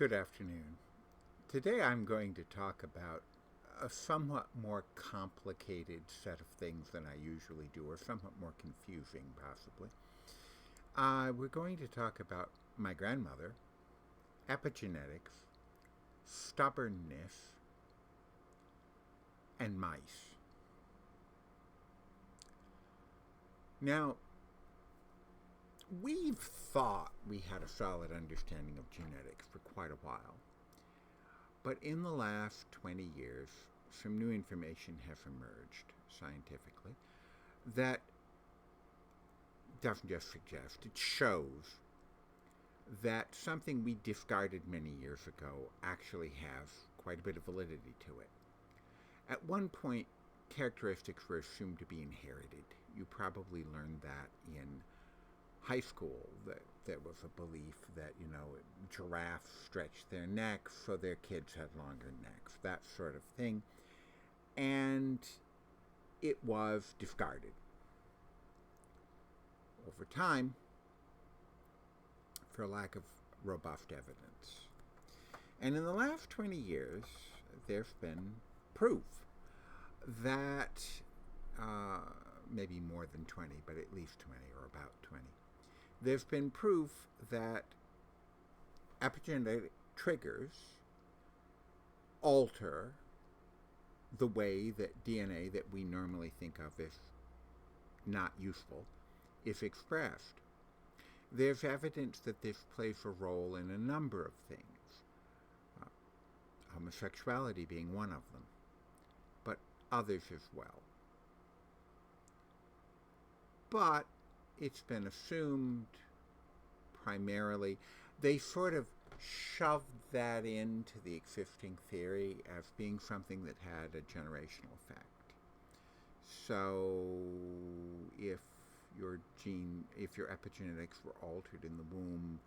Good afternoon. Today I'm going to talk about a somewhat more complicated set of things than I usually do, or somewhat more confusing, possibly. We're going to talk about my grandmother, epigenetics, stubbornness, and mice. Now, we've thought we had a solid understanding of genetics for quite a while. But in the last 20 years, some new information has emerged scientifically that doesn't just suggest, it shows that something we discarded many years ago actually has quite a bit of validity to it. At one point, characteristics were assumed to be inherited. You probably learned that in high school, that there was a belief that, giraffes stretched their necks so their kids had longer necks, that sort of thing. And it was discarded. Over time, for lack of robust evidence. And in the last 20 years, there's been proof that, maybe more than 20, but at least 20 or about 20, there's been proof that epigenetic triggers alter the way that DNA that we normally think of as not useful is expressed. There's evidence that this plays a role in a number of things, homosexuality being one of them, but others as well. But it's been assumed primarily, they sort of shoved that into the existing theory as being something that had a generational effect. So if your epigenetics were altered in the womb,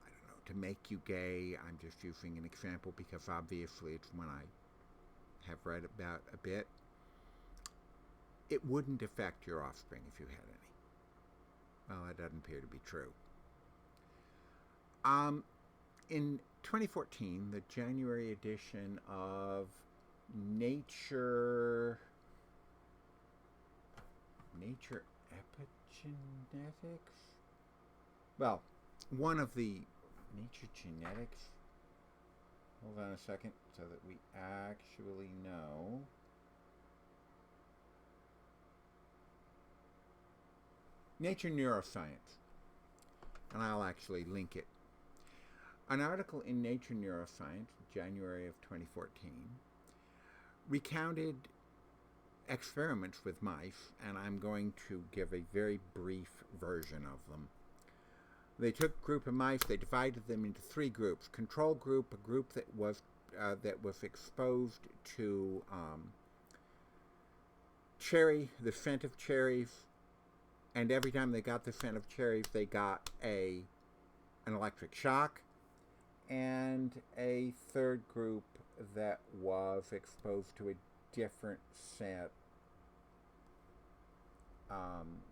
I don't know, to make you gay, I'm just using an example because obviously it's one I have read about a bit, it wouldn't affect your offspring if you had any. Well, that doesn't appear to be true. In 2014, the January edition of Nature Epigenetics? Well, one of the Nature Genetics. Hold on a second so that we actually know. Nature Neuroscience. And I'll actually link it. An article in Nature Neuroscience, January of 2014, recounted experiments with mice, and I'm going to give a very brief version of them. They took a group of mice, they divided them into three groups. Control group, a group that was exposed to the scent of cherries, and every time they got the scent of cherries, they got an electric shock. And a third group that was exposed to a different scent. And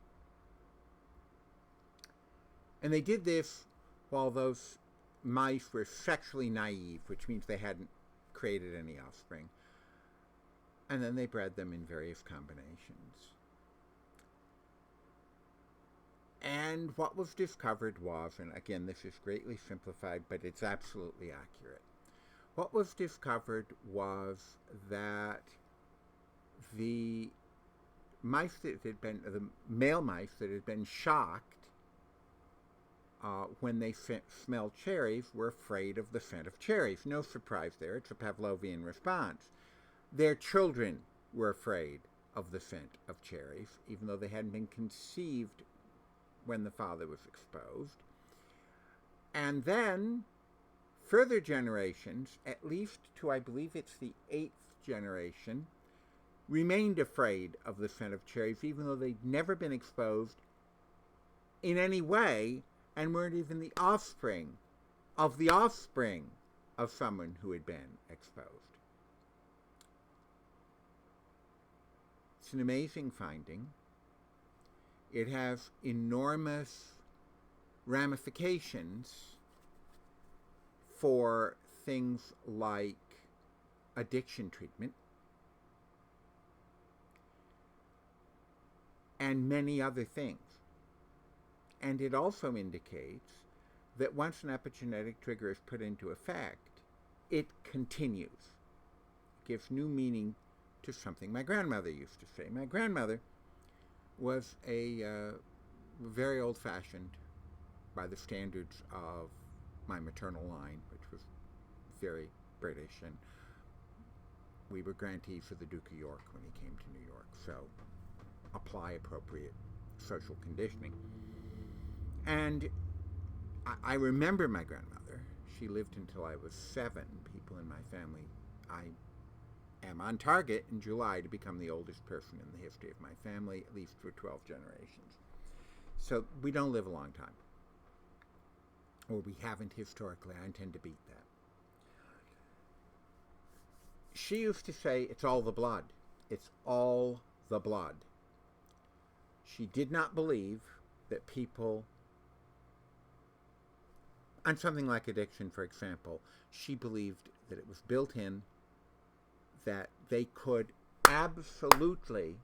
they did this while those mice were sexually naive, which means they hadn't created any offspring. And then they bred them in various combinations. And what was discovered was, and again, this is greatly simplified, but it's absolutely accurate. What was discovered was that the male mice that had been shocked when they smelled cherries were afraid of the scent of cherries. No surprise there, it's a Pavlovian response. Their children were afraid of the scent of cherries, even though they hadn't been conceived when the father was exposed. And then further generations, at least to, I believe it's the 8th generation, remained afraid of the scent of cherries, even though they'd never been exposed in any way and weren't even the offspring of someone who had been exposed. It's an amazing finding. It has enormous ramifications for things like addiction treatment and many other things. And it also indicates that once an epigenetic trigger is put into effect, it continues. It gives new meaning to something my grandmother used to say. My grandmother was a very old-fashioned, by the standards of my maternal line, which was very British, and we were grantees of the Duke of York when he came to New York, so apply appropriate social conditioning. And I remember my grandmother. She lived until I was 7. People in my family, I am on target in July to become the oldest person in the history of my family, at least for 12 generations. So we don't live a long time. Or we haven't historically. I intend to beat that. She used to say, it's all the blood. It's all the blood. She did not believe that people, on something like addiction, for example, she believed that it was built in, that they could absolutely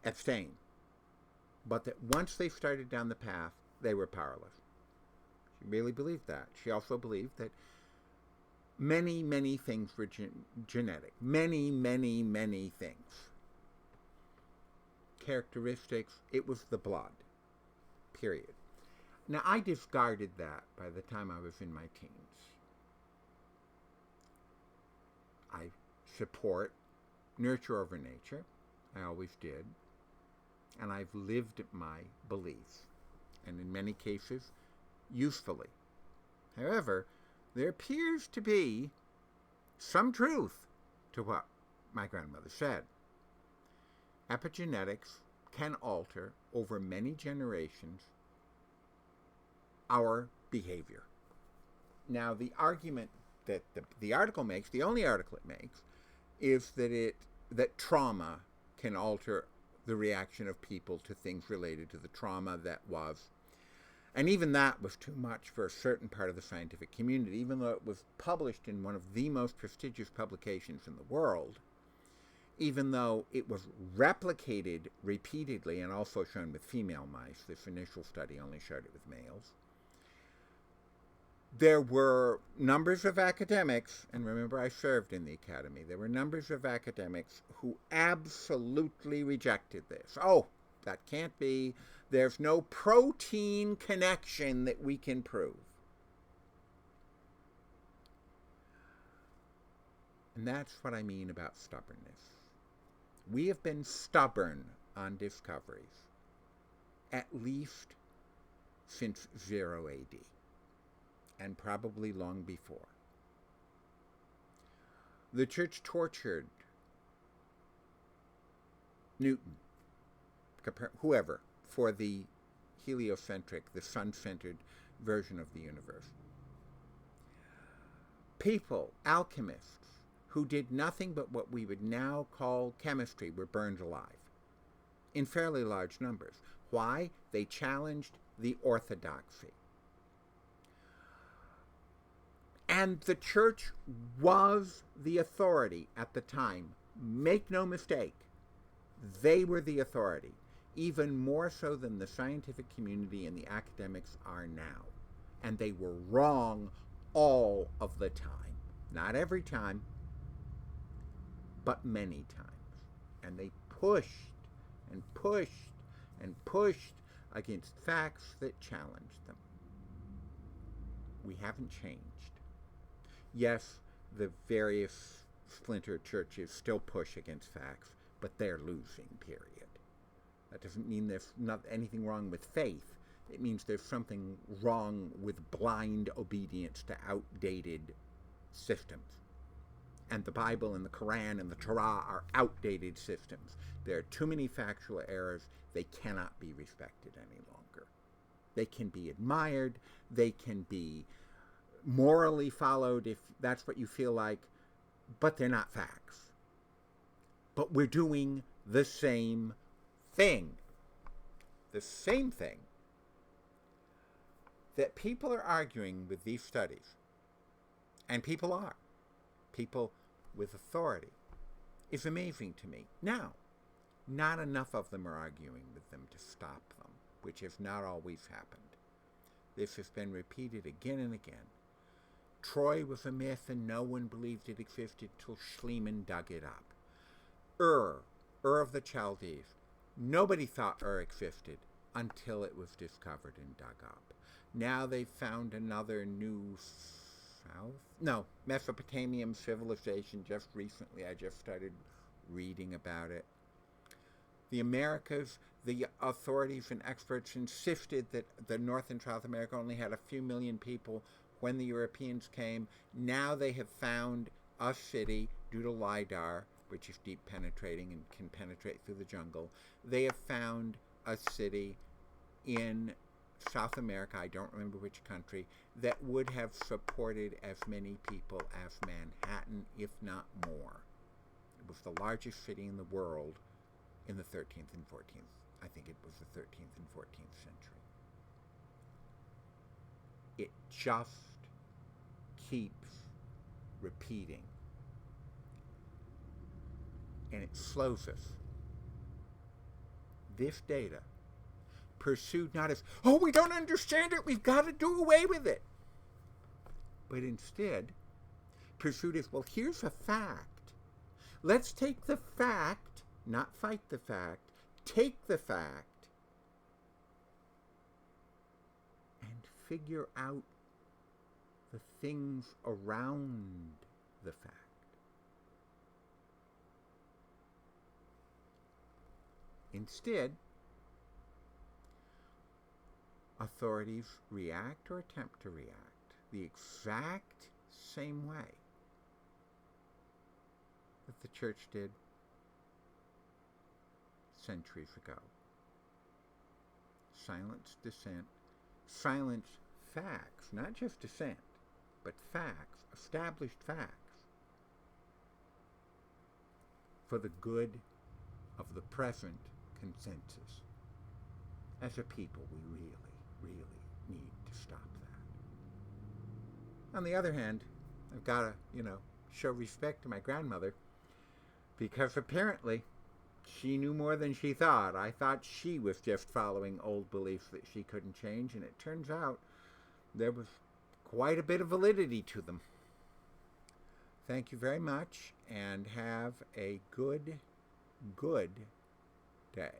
abstain, but that once they started down the path, they were powerless. She really believed that. She also believed that many, many things were genetic. Many, many, many things. Characteristics, it was the blood, period. Now, I discarded that by the time I was in my teens. I support nurture over nature. I always did. And I've lived my beliefs, and in many cases, usefully. However, there appears to be some truth to what my grandmother said. Epigenetics can alter over many generations our behavior. Now, the argument that the article makes, the only article it makes, is that trauma can alter the reaction of people to things related to the trauma that was. And even that was too much for a certain part of the scientific community, even though it was published in one of the most prestigious publications in the world, even though it was replicated repeatedly and also shown with female mice. This initial study only showed it with males. There were numbers of academics, and remember I served in the academy, there were numbers of academics who absolutely rejected this. Oh, that can't be. There's no protein connection that we can prove. And that's what I mean about stubbornness. We have been stubborn on discoveries at least since 0 AD, and probably long before. The church tortured Newton, whoever, for the heliocentric, the sun-centered version of the universe. People, alchemists, who did nothing but what we would now call chemistry, were burned alive in fairly large numbers. Why? They challenged the orthodoxy. And the church was the authority at the time. Make no mistake, they were the authority, even more so than the scientific community and the academics are now. And they were wrong all of the time. Not every time, but many times. And they pushed and pushed and pushed against facts that challenged them. We haven't changed. Yes, the various splinter churches still push against facts, but they're losing, period. That doesn't mean there's not anything wrong with faith. It means there's something wrong with blind obedience to outdated systems. And the Bible and the Quran and the Torah are outdated systems. There are too many factual errors. They cannot be respected any longer. They can be admired. They can be morally followed if that's what you feel like, but they're not facts. But we're doing the same thing. The same thing that people are arguing with these studies, and people are, people with authority, is amazing to me. Now, not enough of them are arguing with them to stop them, which has not always happened. This has been repeated again and again. Troy was a myth and no one believed it existed till Schliemann dug it up. Ur of the Chaldees. Nobody thought Ur existed until it was discovered and dug up. Now they've found another new Mesopotamian civilization just recently. I just started reading about it. The Americas, the authorities and experts insisted that the North and South America only had a few million people when the Europeans came. Now they have found a city due to LIDAR, which is deep penetrating and can penetrate through the jungle. They have found a city in South America, I don't remember which country, that would have supported as many people as Manhattan, if not more. It was the largest city in the world in the 13th and 14th. I think it was the 13th and 14th century. It just keeps repeating. And it slows us. This data, pursued not as, oh, we don't understand it, we've got to do away with it, but instead pursued as, well, here's a fact. Let's take the fact, not fight the fact, take the fact and figure out the things around the fact. Instead, authorities react or attempt to react the exact same way that the church did centuries ago. Silence dissent, silence facts, not just dissent, but facts, established facts, for the good of the present consensus. As a people, we really need to stop that. On the other hand, I've got to, show respect to my grandmother, because apparently she knew more than she thought. I thought she was just following old beliefs that she couldn't change, and it turns out there was quite a bit of validity to them. Thank you very much, and have a good day.